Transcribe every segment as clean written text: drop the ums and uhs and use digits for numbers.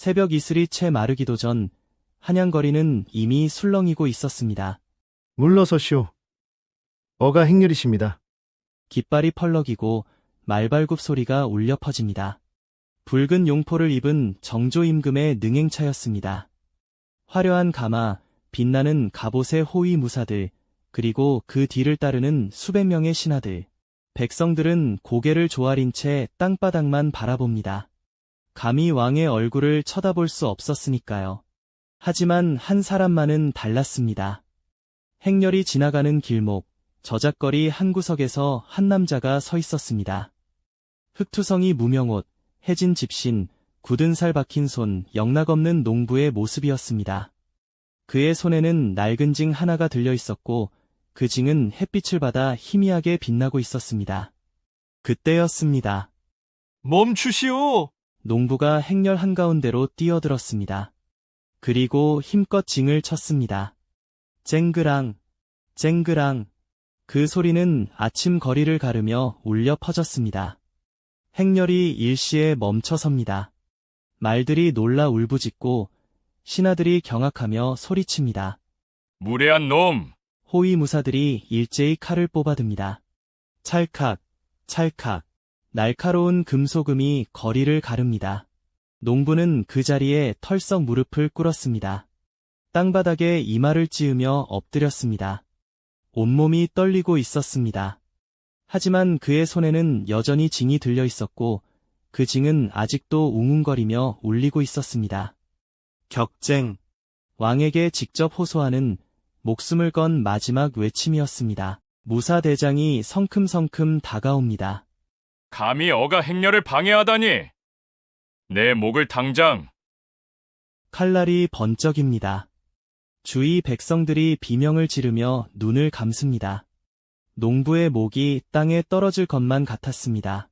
새벽 이슬이 채 마르기도 전 한양거리는 이미 술렁이고 있었습니다. 물러서시오. 어가 행렬이십니다. 깃발이 펄럭이고 말발굽 소리가 울려 퍼집니다. 붉은 용포를 입은 정조 임금의 능행차였습니다. 화려한 가마, 빛나는 갑옷의 호위 무사들, 그리고 그 뒤를 따르는 수백 명의 신하들. 백성들은 고개를 조아린 채 땅바닥만 바라봅니다. 감히 왕의 얼굴을 쳐다볼 수 없었으니까요. 하지만 한 사람만은 달랐습니다. 행렬이 지나가는 길목, 저작거리 한 구석에서 한 남자가 서 있었습니다. 흑투성이 무명옷, 해진 집신, 굳은 살 박힌 손, 영락없는 농부의 모습이었습니다. 그의 손에는 낡은 징 하나가 들려 있었고 그 징은 햇빛을 받아 희미하게 빛나고 있었습니다. 그때였습니다. 멈추시오! 농부가 행렬 한가운데로 뛰어들었습니다. 그리고 힘껏 징을 쳤습니다. 쨍그랑, 쨍그랑. 그 소리는 아침 거리를 가르며 울려 퍼졌습니다. 행렬이 일시에 멈춰섭니다. 말들이 놀라 울부짖고 신하들이 경악하며 소리칩니다. 무례한 놈! 호위 무사들이 일제히 칼을 뽑아듭니다. 찰칵, 찰칵. 날카로운 금소금이 거리를 가릅니다. 농부는 그 자리에 털썩 무릎을 꿇었습니다. 땅바닥에 이마를 찌으며 엎드렸습니다. 온몸이 떨리고 있었습니다. 하지만 그의 손에는 여전히 징이 들려 있었고 그 징은 아직도 웅웅거리며 울리고 있었습니다. 격쟁. 왕에게 직접 호소하는 목숨을 건 마지막 외침이었습니다. 무사대장이 성큼성큼 다가옵니다. 감히 어가 행렬을 방해하다니! 내 목을 당장! 칼날이 번쩍입니다. 주위 백성들이 비명을 지르며 눈을 감습니다. 농부의 목이 땅에 떨어질 것만 같았습니다.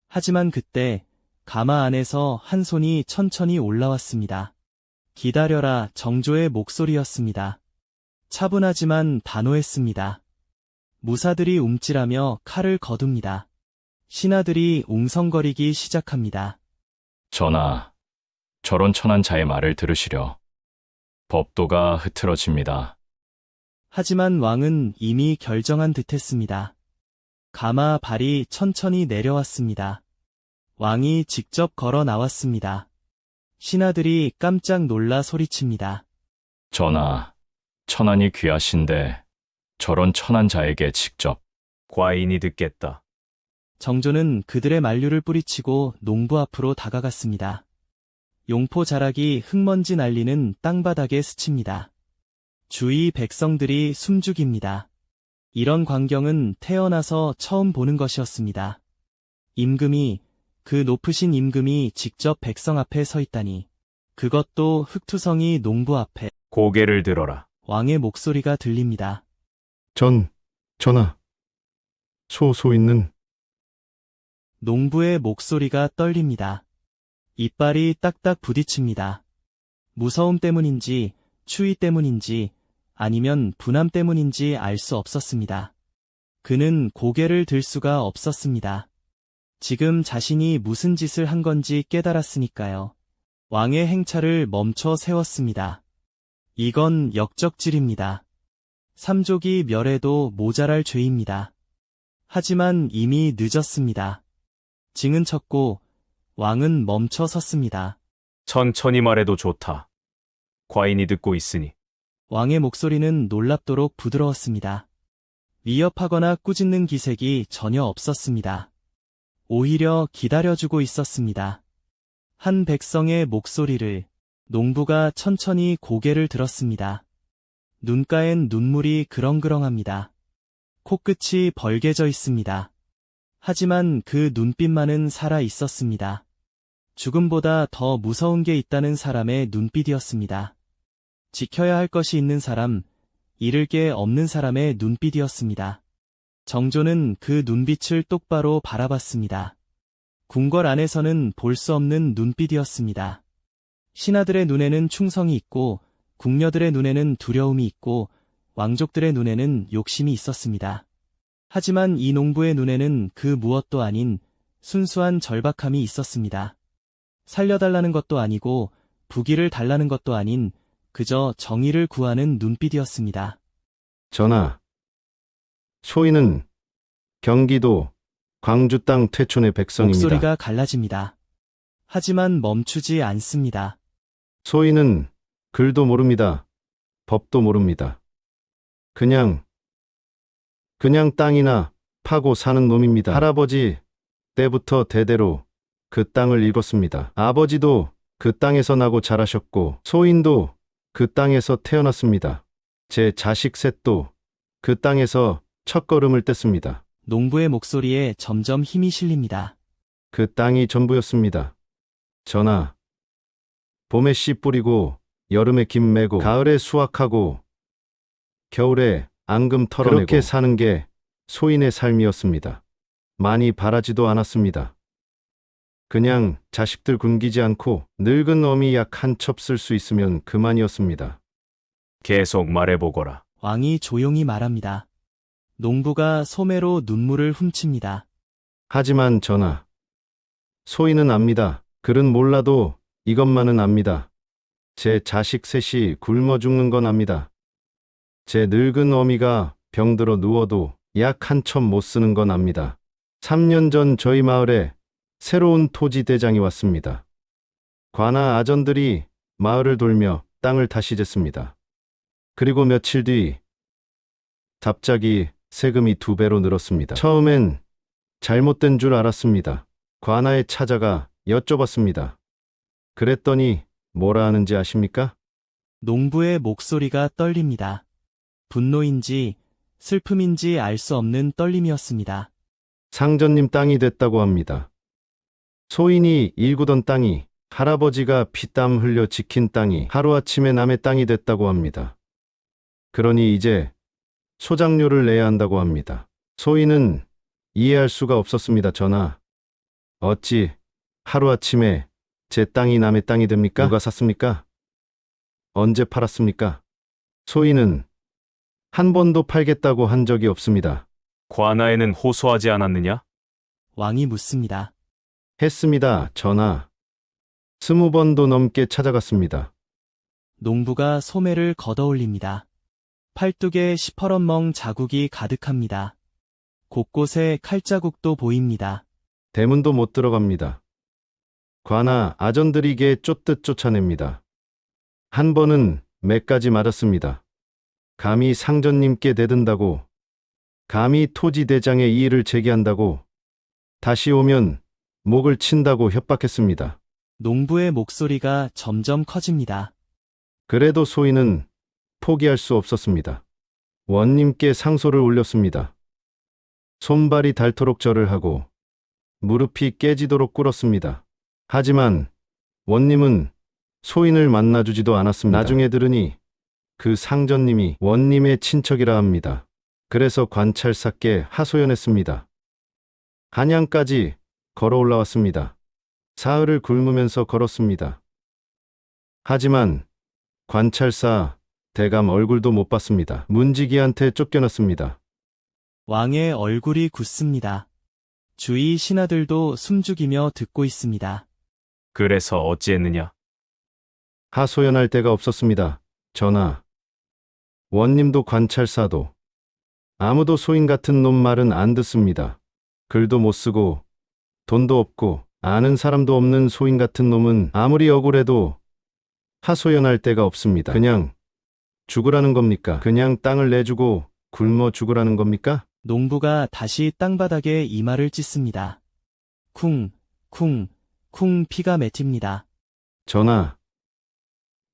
하지만 그때 가마 안에서 한 손이 천천히 올라왔습니다. 기다려라, 정조의 목소리였습니다. 차분하지만 단호했습니다. 무사들이 움찔하며 칼을 거둡니다. 신하들이 웅성거리기 시작합니다. 전하, 저런 천한 자의 말을 들으시려. 법도가 흐트러집니다. 하지만 왕은 이미 결정한 듯했습니다. 가마 발이 천천히 내려왔습니다. 왕이 직접 걸어 나왔습니다. 신하들이 깜짝 놀라 소리칩니다. 전하, 천한이 귀하신데 저런 천한 자에게 직접 과인이 듣겠다. 정조는 그들의 만류를 뿌리치고 농부 앞으로 다가갔습니다. 용포 자락이 흙먼지 날리는 땅바닥에 스칩니다. 주위 백성들이 숨죽입니다. 이런 광경은 태어나서 처음 보는 것이었습니다. 임금이, 그 높으신 임금이 직접 백성 앞에 서 있다니. 그것도 흑투성이 농부 앞에. 고개를 들어라. 왕의 목소리가 들립니다. 전하. 소 있는. 농부의 목소리가 떨립니다. 이빨이 딱딱 부딪힙니다. 무서움 때문인지, 추위 때문인지, 아니면 분함 때문인지 알 수 없었습니다. 그는 고개를 들 수가 없었습니다. 지금 자신이 무슨 짓을 한 건지 깨달았으니까요. 왕의 행차를 멈춰 세웠습니다. 이건 역적질입니다. 삼족이 멸해도 모자랄 죄입니다. 하지만 이미 늦었습니다. 징은 쳤고 왕은 멈춰 섰습니다. 천천히 말해도 좋다. 과인이 듣고 있으니. 왕의 목소리는 놀랍도록 부드러웠습니다. 위협하거나 꾸짖는 기색이 전혀 없었습니다. 오히려 기다려주고 있었습니다. 한 백성의 목소리를. 농부가 천천히 고개를 들었습니다. 눈가엔 눈물이 그렁그렁합니다. 코끝이 벌게져 있습니다. 하지만 그 눈빛만은 살아 있었습니다. 죽음보다 더 무서운 게 있다는 사람의 눈빛이었습니다. 지켜야 할 것이 있는 사람, 잃을 게 없는 사람의 눈빛이었습니다. 정조는 그 눈빛을 똑바로 바라봤습니다. 궁궐 안에서는 볼 수 없는 눈빛이었습니다. 신하들의 눈에는 충성이 있고, 궁녀들의 눈에는 두려움이 있고, 왕족들의 눈에는 욕심이 있었습니다. 하지만 이 농부의 눈에는 그 무엇도 아닌 순수한 절박함이 있었습니다. 살려달라는 것도 아니고 부기를 달라는 것도 아닌 그저 정의를 구하는 눈빛이었습니다. 전하, 소인은 경기도 광주 땅 퇴촌의 백성입니다. 목소리가 갈라집니다. 하지만 멈추지 않습니다. 소인은 글도 모릅니다. 법도 모릅니다. 그냥 땅이나 파고 사는 놈입니다. 할아버지 때부터 대대로 그 땅을 읽었습니다. 아버지도 그 땅에서 나고 자라셨고 소인도 그 땅에서 태어났습니다. 제 자식 셋도 그 땅에서 첫걸음을 뗐습니다. 농부의 목소리에 점점 힘이 실립니다. 그 땅이 전부였습니다. 전하, 봄에 씨 뿌리고 여름에 김 메고 가을에 수확하고 겨울에 앙금 털어내고 그렇게 사는 게 소인의 삶이었습니다. 많이 바라지도 않았습니다. 그냥 자식들 굶기지 않고 늙은 어미 약 한 첩 쓸 수 있으면 그만이었습니다. 계속 말해보거라. 왕이 조용히 말합니다. 농부가 소매로 눈물을 훔칩니다. 하지만 전하, 소인은 압니다. 글은 몰라도 이것만은 압니다. 제 자식 셋이 굶어 죽는 건 압니다. 제 늙은 어미가 병들어 누워도 약 한 첩 못 쓰는 건 압니다. 3년 전 저희 마을에 새로운 토지 대장이 왔습니다. 관아 아전들이 마을을 돌며 땅을 다시 쟀습니다. 그리고 며칠 뒤 갑자기 세금이 2배로 늘었습니다. 처음엔 잘못된 줄 알았습니다. 관아에 찾아가 여쭤봤습니다. 그랬더니 뭐라 하는지 아십니까? 농부의 목소리가 떨립니다. 분노인지 슬픔인지 알 수 없는 떨림이었습니다. 상전님 땅이 됐다고 합니다. 소인이 일구던 땅이 할아버지가 피땀 흘려 지킨 땅이 하루아침에 남의 땅이 됐다고 합니다. 그러니 이제 소장료를 내야 한다고 합니다. 소인은 이해할 수가 없었습니다. 전하, 어찌 하루아침에 제 땅이 남의 땅이 됩니까? 누가 샀습니까? 언제 팔았습니까? 소인은 한 번도 팔겠다고 한 적이 없습니다. 관아에는 호소하지 않았느냐? 왕이 묻습니다. 했습니다. 전하. 20번도 넘게 찾아갔습니다. 농부가 소매를 걷어올립니다. 팔뚝에 시퍼런멍 자국이 가득합니다. 곳곳에 칼자국도 보입니다. 대문도 못 들어갑니다. 관아 아전들이게 쫓듯 쫓아냅니다. 한 번은 매까지 맞았습니다. 감히 상전님께 대든다고, 감히 토지대장의 이의를 제기한다고, 다시 오면 목을 친다고 협박했습니다. 농부의 목소리가 점점 커집니다. 그래도 소인은 포기할 수 없었습니다. 원님께 상소를 올렸습니다. 손발이 닳도록 절을 하고 무릎이 깨지도록 꿇었습니다. 하지만 원님은 소인을 만나주지도 않았습니다. 나중에 들으니 그 상전님이 원님의 친척이라 합니다. 그래서 관찰사께 하소연했습니다. 한양까지 걸어 올라왔습니다. 사흘을 굶으면서 걸었습니다. 하지만 관찰사 대감 얼굴도 못 봤습니다. 문지기한테 쫓겨났습니다. 왕의 얼굴이 굳습니다. 주위 신하들도 숨죽이며 듣고 있습니다. 그래서 어찌했느냐? 하소연할 데가 없었습니다. 전하. 원님도 관찰사도 아무도 소인 같은 놈 말은 안 듣습니다. 글도 못 쓰고 돈도 없고 아는 사람도 없는 소인 같은 놈은 아무리 억울해도 하소연할 데가 없습니다. 그냥 죽으라는 겁니까? 그냥 땅을 내주고 굶어 죽으라는 겁니까? 농부가 다시 땅바닥에 이마를 찢습니다. 쿵, 쿵, 쿵 피가 맺힙니다. 전하.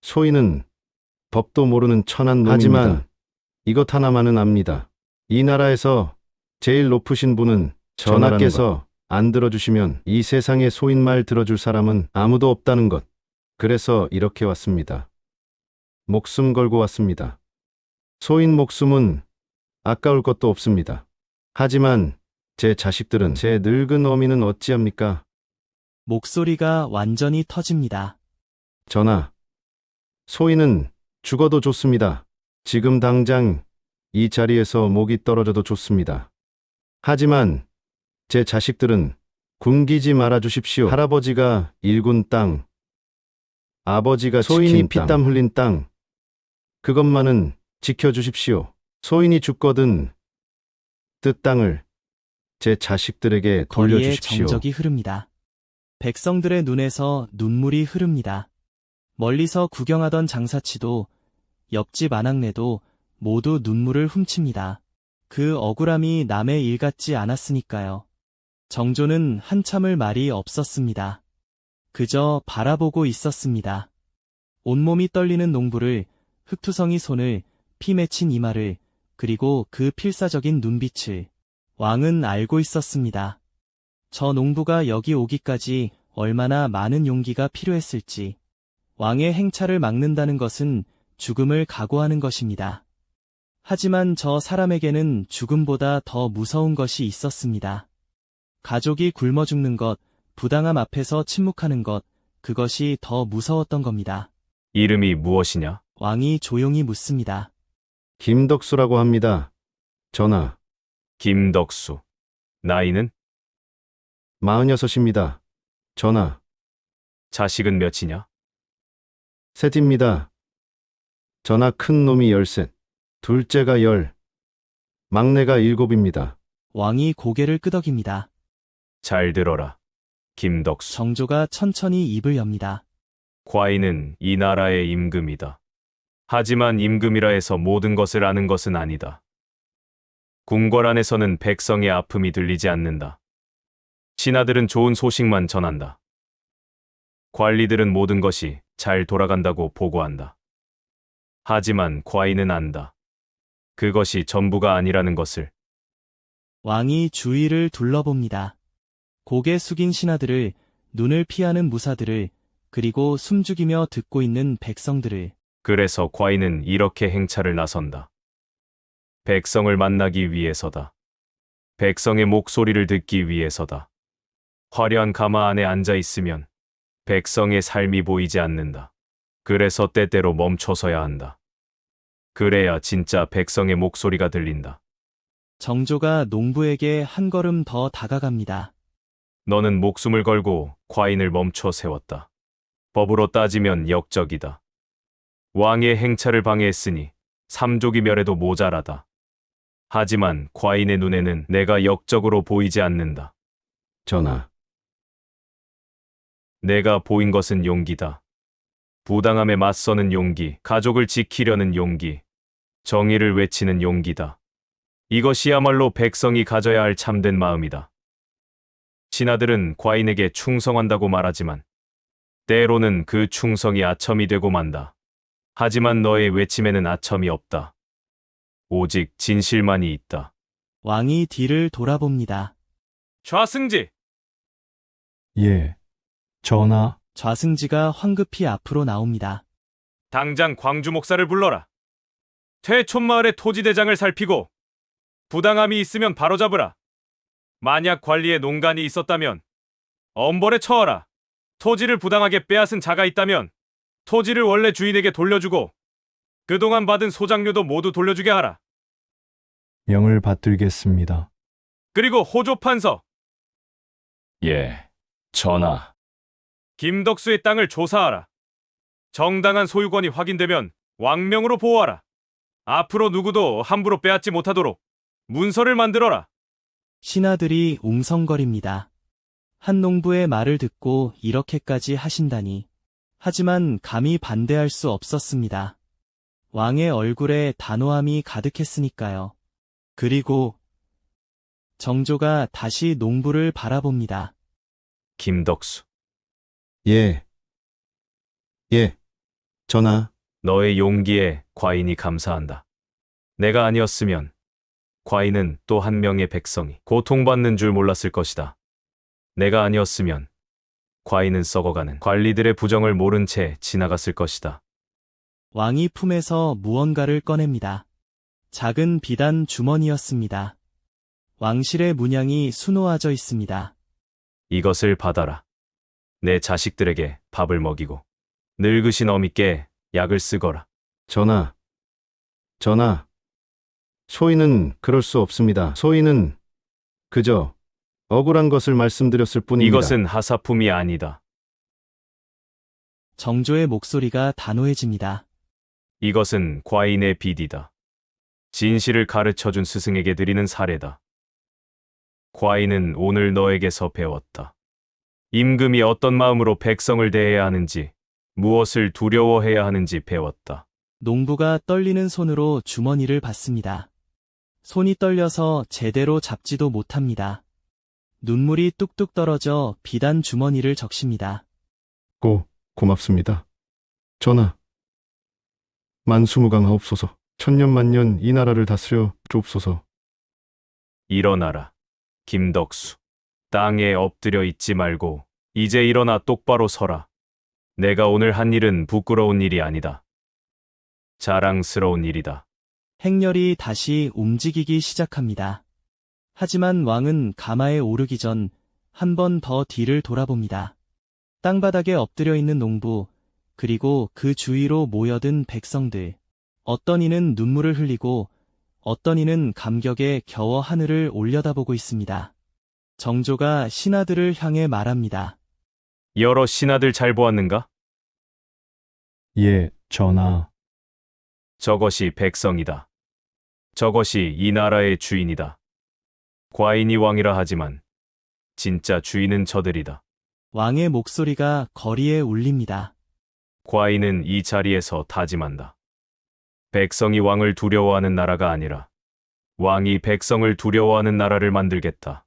소인은 법도 모르는 천한 놈입니다. 하지만 이것 하나만은 압니다. 이 나라에서 제일 높으신 분은 전하께서 안 들어주시면 이 세상에 소인 말 들어줄 사람은 아무도 없다는 것. 그래서 이렇게 왔습니다. 목숨 걸고 왔습니다. 소인 목숨은 아까울 것도 없습니다. 하지만 제 자식들은, 제 늙은 어미는 어찌합니까? 목소리가 완전히 터집니다. 전하. 소인은 죽어도 좋습니다. 지금 당장 이 자리에서 목이 떨어져도 좋습니다. 하지만 제 자식들은 굶기지 말아 주십시오. 할아버지가 일군 땅, 아버지가 소인이 피땀 흘린 땅, 그것만은 지켜주십시오. 소인이 죽거든 뜻 땅을 제 자식들에게 거리에 돌려주십시오. 정적이 흐릅니다. 백성들의 눈에서 눈물이 흐릅니다. 멀리서 구경하던 장사치도 옆집 아낙네도 모두 눈물을 훔칩니다. 그 억울함이 남의 일 같지 않았으니까요. 정조는 한참을 말이 없었습니다. 그저 바라보고 있었습니다. 온몸이 떨리는 농부를, 흙투성이 손을, 피 맺힌 이마를, 그리고 그 필사적인 눈빛을 왕은 알고 있었습니다. 저 농부가 여기 오기까지 얼마나 많은 용기가 필요했을지. 왕의 행차를 막는다는 것은 죽음을 각오하는 것입니다. 하지만 저 사람에게는 죽음보다 더 무서운 것이 있었습니다. 가족이 굶어 죽는 것, 부당함 앞에서 침묵하는 것, 그것이 더 무서웠던 겁니다. 이름이 무엇이냐? 왕이 조용히 묻습니다. 김덕수라고 합니다. 전하, 김덕수. 나이는? 46입니다. 전하, 자식은 몇이냐? 셋입니다. 전하, 큰 놈이 13, 둘째가 10, 막내가 7입니다. 왕이 고개를 끄덕입니다. 잘 들어라. 김덕수. 정조가 천천히 입을 엽니다. 과인은 이 나라의 임금이다. 하지만 임금이라 해서 모든 것을 아는 것은 아니다. 궁궐 안에서는 백성의 아픔이 들리지 않는다. 신하들은 좋은 소식만 전한다. 관리들은 모든 것이 잘 돌아간다고 보고한다. 하지만 과인은 안다. 그것이 전부가 아니라는 것을. 왕이 주위를 둘러봅니다. 고개 숙인 신하들을, 눈을 피하는 무사들을, 그리고 숨죽이며 듣고 있는 백성들을. 그래서 과인은 이렇게 행차를 나선다. 백성을 만나기 위해서다. 백성의 목소리를 듣기 위해서다. 화려한 가마 안에 앉아 있으면 백성의 삶이 보이지 않는다. 그래서 때때로 멈춰서야 한다. 그래야 진짜 백성의 목소리가 들린다. 정조가 농부에게 한 걸음 더 다가갑니다. 너는 목숨을 걸고 과인을 멈춰 세웠다. 법으로 따지면 역적이다. 왕의 행차를 방해했으니 삼족이 멸해도 모자라다. 하지만 과인의 눈에는 내가 역적으로 보이지 않는다. 전하, 내가 보인 것은 용기다. 부당함에 맞서는 용기, 가족을 지키려는 용기, 정의를 외치는 용기다. 이것이야말로 백성이 가져야 할 참된 마음이다. 신하들은 과인에게 충성한다고 말하지만 때로는 그 충성이 아첨이 되고 만다. 하지만 너의 외침에는 아첨이 없다. 오직 진실만이 있다. 왕이 뒤를 돌아봅니다. 좌승지! 예, 전하. 좌승지가 황급히 앞으로 나옵니다. 당장 광주 목사를 불러라. 퇴촌마을의 토지대장을 살피고 부당함이 있으면 바로잡으라. 만약 관리에 농간이 있었다면 엄벌에 처하라. 토지를 부당하게 빼앗은 자가 있다면 토지를 원래 주인에게 돌려주고 그동안 받은 소장료도 모두 돌려주게 하라. 명을 받들겠습니다. 그리고 호조 판서 예, 전하. 김덕수의 땅을 조사하라. 정당한 소유권이 확인되면 왕명으로 보호하라. 앞으로 누구도 함부로 빼앗지 못하도록 문서를 만들어라. 신하들이 웅성거립니다. 한 농부의 말을 듣고 이렇게까지 하신다니. 하지만 감히 반대할 수 없었습니다. 왕의 얼굴에 단호함이 가득했으니까요. 그리고 정조가 다시 농부를 바라봅니다. 김덕수, 예, 전하, 너의 용기에 과인이 감사한다. 내가 아니었으면 과인은 또 한 명의 백성이 고통받는 줄 몰랐을 것이다. 내가 아니었으면 과인은 썩어가는 관리들의 부정을 모른 채 지나갔을 것이다. 왕이 품에서 무언가를 꺼냅니다. 작은 비단 주머니였습니다. 왕실의 문양이 수놓아져 있습니다. 이것을 받아라. 내 자식들에게 밥을 먹이고 늙으신 어미께 약을 쓰거라. 전하, 소인은 그럴 수 없습니다. 소인은 그저 억울한 것을 말씀드렸을 뿐입니다. 이것은 하사품이 아니다. 정조의 목소리가 단호해집니다. 이것은 과인의 빚이다. 진실을 가르쳐준 스승에게 드리는 사례다. 과인은 오늘 너에게서 배웠다. 임금이 어떤 마음으로 백성을 대해야 하는지, 무엇을 두려워해야 하는지 배웠다. 농부가 떨리는 손으로 주머니를 받습니다. 손이 떨려서 제대로 잡지도 못합니다. 눈물이 뚝뚝 떨어져 비단 주머니를 적십니다. 고맙습니다. 전하, 만수무강하옵소서. 천년만년 이 나라를 다스려 주옵소서. 일어나라. 김덕수. 땅에 엎드려 있지 말고 이제 일어나 똑바로 서라. 내가 오늘 한 일은 부끄러운 일이 아니다. 자랑스러운 일이다. 행렬이 다시 움직이기 시작합니다. 하지만 왕은 가마에 오르기 전 한 번 더 뒤를 돌아봅니다. 땅바닥에 엎드려 있는 농부, 그리고 그 주위로 모여든 백성들. 어떤 이는 눈물을 흘리고 어떤 이는 감격에 겨워 하늘을 올려다보고 있습니다. 정조가 신하들을 향해 말합니다. 여러 신하들 잘 보았는가? 예, 전하. 저것이 백성이다. 저것이 이 나라의 주인이다. 과인이 왕이라 하지만 진짜 주인은 저들이다. 왕의 목소리가 거리에 울립니다. 과인은 이 자리에서 다짐한다. 백성이 왕을 두려워하는 나라가 아니라 왕이 백성을 두려워하는 나라를 만들겠다.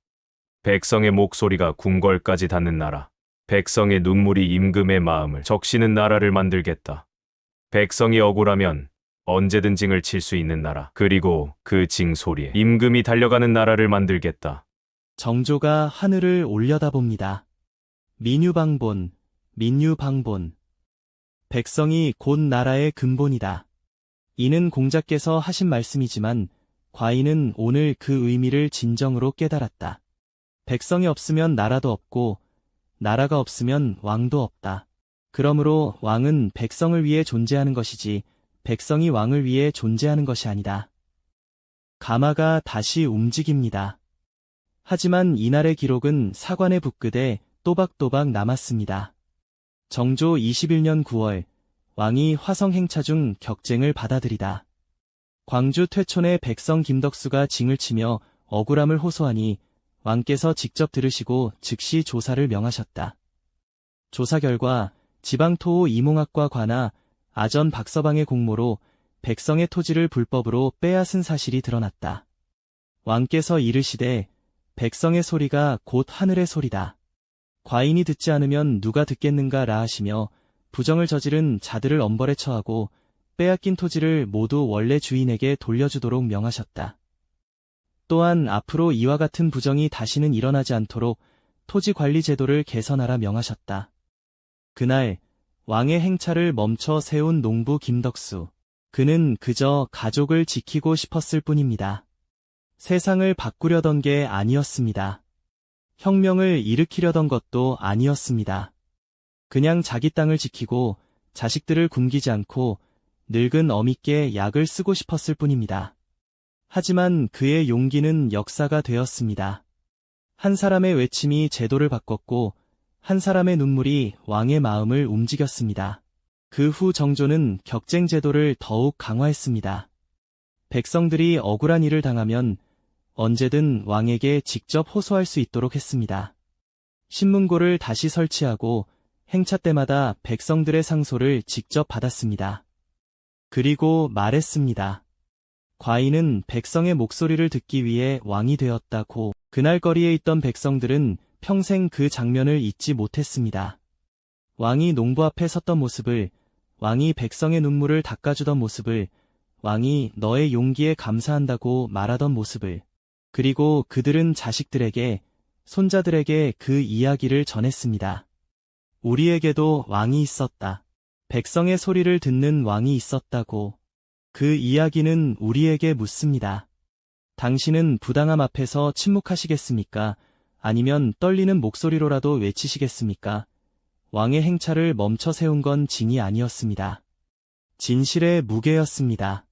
백성의 목소리가 궁궐까지 닿는 나라. 백성의 눈물이 임금의 마음을 적시는 나라를 만들겠다. 백성이 억울하면 언제든 징을 칠 수 있는 나라. 그리고 그 징 소리에 임금이 달려가는 나라를 만들겠다. 정조가 하늘을 올려다봅니다. 민유방본, 민유방본. 백성이 곧 나라의 근본이다. 이는 공자께서 하신 말씀이지만 과인은 오늘 그 의미를 진정으로 깨달았다. 백성이 없으면 나라도 없고 나라가 없으면 왕도 없다. 그러므로 왕은 백성을 위해 존재하는 것이지 백성이 왕을 위해 존재하는 것이 아니다. 가마가 다시 움직입니다. 하지만 이날의 기록은 사관의 붓끝에 또박또박 남았습니다. 정조 21년 9월 왕이 화성 행차 중 격쟁을 받아들이다. 광주 퇴촌의 백성 김덕수가 징을 치며 억울함을 호소하니 왕께서 직접 들으시고 즉시 조사를 명하셨다. 조사 결과 지방토호 이몽학과 관아 아전 박서방의 공모로 백성의 토지를 불법으로 빼앗은 사실이 드러났다. 왕께서 이르시되 백성의 소리가 곧 하늘의 소리다. 과인이 듣지 않으면 누가 듣겠는가라 하시며 부정을 저지른 자들을 엄벌에 처하고 빼앗긴 토지를 모두 원래 주인에게 돌려주도록 명하셨다. 또한 앞으로 이와 같은 부정이 다시는 일어나지 않도록 토지 관리 제도를 개선하라 명하셨다. 그날 왕의 행차를 멈춰 세운 농부 김덕수. 그는 그저 가족을 지키고 싶었을 뿐입니다. 세상을 바꾸려던 게 아니었습니다. 혁명을 일으키려던 것도 아니었습니다. 그냥 자기 땅을 지키고 자식들을 굶기지 않고 늙은 어미께 약을 쓰고 싶었을 뿐입니다. 하지만 그의 용기는 역사가 되었습니다. 한 사람의 외침이 제도를 바꿨고 한 사람의 눈물이 왕의 마음을 움직였습니다. 그 후 정조는 격쟁 제도를 더욱 강화했습니다. 백성들이 억울한 일을 당하면 언제든 왕에게 직접 호소할 수 있도록 했습니다. 신문고를 다시 설치하고 행차 때마다 백성들의 상소를 직접 받았습니다. 그리고 말했습니다. 과인은 백성의 목소리를 듣기 위해 왕이 되었다고. 그날 거리에 있던 백성들은 평생 그 장면을 잊지 못했습니다. 왕이 농부 앞에 섰던 모습을, 왕이 백성의 눈물을 닦아주던 모습을, 왕이 너의 용기에 감사한다고 말하던 모습을, 그리고 그들은 자식들에게, 손자들에게 그 이야기를 전했습니다. 우리에게도 왕이 있었다. 백성의 소리를 듣는 왕이 있었다고. 그 이야기는 우리에게 묻습니다. 당신은 부당함 앞에서 침묵하시겠습니까? 아니면 떨리는 목소리로라도 외치시겠습니까? 왕의 행차를 멈춰 세운 건 징이 아니었습니다. 진실의 무게였습니다.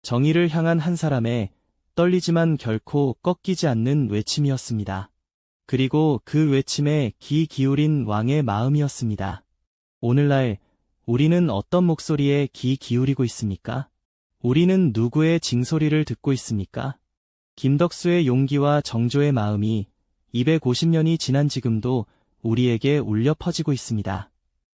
정의를 향한 한 사람의 떨리지만 결코 꺾이지 않는 외침이었습니다. 그리고 그 외침에 귀 기울인 왕의 마음이었습니다. 오늘날 우리는 어떤 목소리에 귀 기울이고 있습니까? 우리는 누구의 징소리를 듣고 있습니까? 김덕수의 용기와 정조의 마음이 250년이 지난 지금도 우리에게 울려 퍼지고 있습니다.